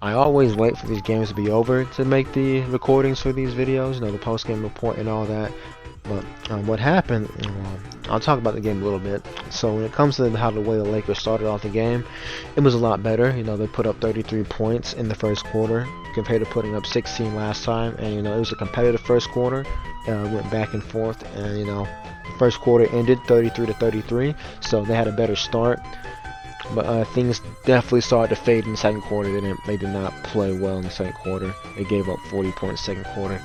I always wait for these games to be over to make the recordings for these videos, you know, the post-game report and all that. But what happened, I'll talk about the game a little bit. So when it comes to how the way the Lakers started off the game, it was a lot better. You know, they put up 33 points in the first quarter compared to putting up 16 last time. And, you know, it was a competitive first quarter. Went back and forth. And, you know, the first quarter ended 33-33. So they had a better start. But things definitely started to fade in the second quarter. They did not play well in the second quarter. They gave up 40 points second quarter.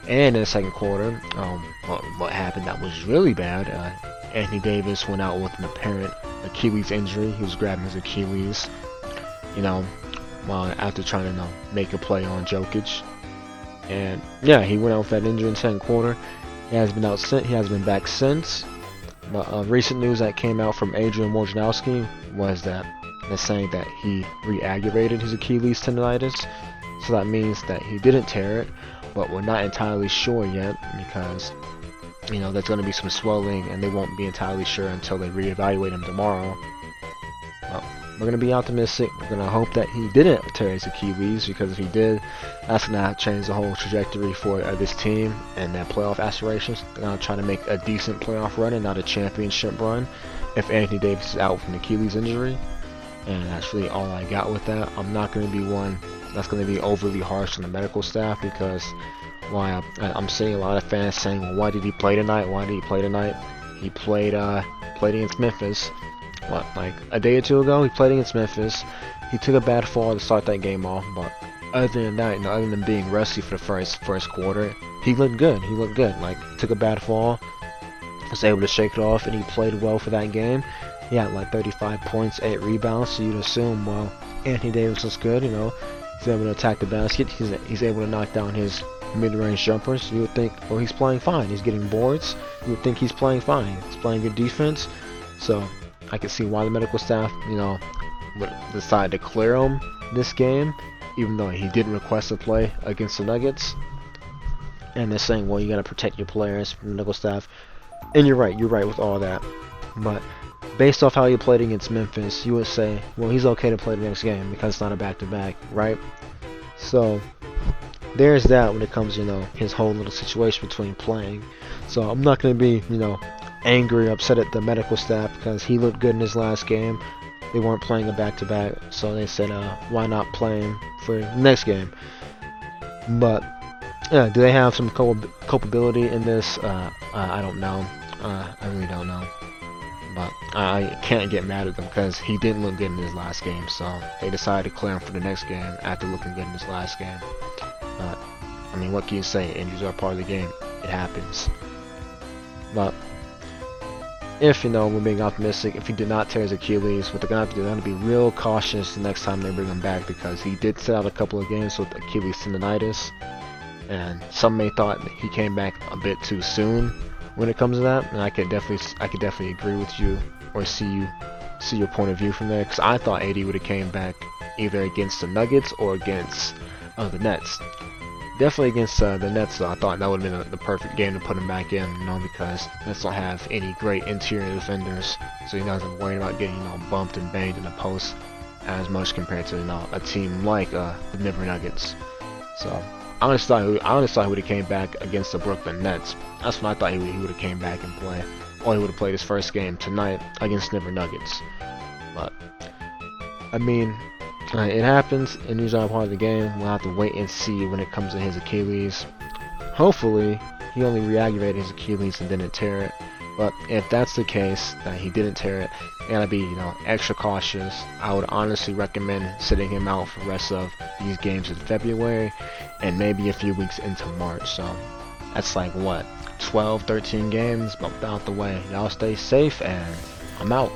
And in the second quarter, what happened that was really bad, Anthony Davis went out with an apparent Achilles injury. He was grabbing his Achilles, you know, after trying to, you know, make a play on Jokic. And yeah, he went out with that injury in the second quarter. He has been out since. He has been back since. But recent news that came out from Adrian Wojnarowski was that they're saying that he re-aggravated his Achilles tendinitis. So that means that he didn't tear it. But we're not entirely sure yet because, you know, there's going to be some swelling and they won't be entirely sure until they reevaluate him tomorrow. Well, we're going to be optimistic. We're going to hope that he didn't tear his Achilles, because if he did, that's going to change the whole trajectory for this team and their playoff aspirations. They're going to try to make a decent playoff run and not a championship run if Anthony Davis is out with an Achilles injury. And that's really all I got with that. I'm not going to be one that's going to be overly harsh on the medical staff, because I'm seeing a lot of fans saying, well, why did he play tonight? Why did he play tonight? He played against Memphis. What, like a day or two ago? He played against Memphis. He took a bad fall to start that game off, but other than that, you know, other than being rusty for the first quarter, he looked good. He looked good. Like, took a bad fall, was able to shake it off, and he played well for that game. He had like 35 points, 8 rebounds, so you'd assume, well, Anthony Davis was good, you know. He's able to attack the basket. He's able to knock down his mid-range jumpers. You would think, well, he's playing fine. He's getting boards. You would think he's playing fine. He's playing good defense. So I can see why the medical staff, you know, would decide to clear him this game, even though he didn't request a play against the Nuggets. And they're saying, well, you got to protect your players from the medical staff. And you're right with all that. But based off how he played against Memphis, you would say, well, he's okay to play the next game because it's not a back-to-back, right? So there's that when it comes, you know, his whole little situation between playing. So I'm not going to be, you know, angry or upset at the medical staff because he looked good in his last game. They weren't playing a back-to-back, so they said, why not play him for the next game? But yeah, do they have some culpability in this? I don't know. I really don't know. But I can't get mad at them because he didn't look good in his last game, so they decided to clear him for the next game after looking good in his last game. But I mean, what can you say? Injuries are part of the game. It happens. But if, you know, we're being optimistic, if he did not tear his Achilles, what they're gonna have to do, they're gonna be real cautious the next time they bring him back, because he did sit out a couple of games with Achilles tendinitis, and some may thought he came back a bit too soon when it comes to that, and I could definitely agree with you or see your point of view from there, because I thought AD would have came back either against the Nuggets or against the Nets. Definitely against the Nets, though. I thought that would have been the perfect game to put him back in, you know, because Nets don't have any great interior defenders, so you guys are worried about getting, you know, bumped and banged in the post as much compared to, you know, a team like the Denver Nuggets. So I honestly thought he would have came back against the Brooklyn Nets. That's when I thought he would have came back and play. Or he would have played his first game tonight against Denver Nuggets. But I mean, it happens. Injuries are part of the game. We'll have to wait and see when it comes to his Achilles. Hopefully, he only re-aggravated his Achilles and didn't tear it. But if that's the case, that he didn't tear it, you gotta be, you know, extra cautious. I would honestly recommend sitting him out for the rest of these games in February and maybe a few weeks into March. So that's like, what, 12, 13 games bumped out the way. Y'all stay safe, and I'm out.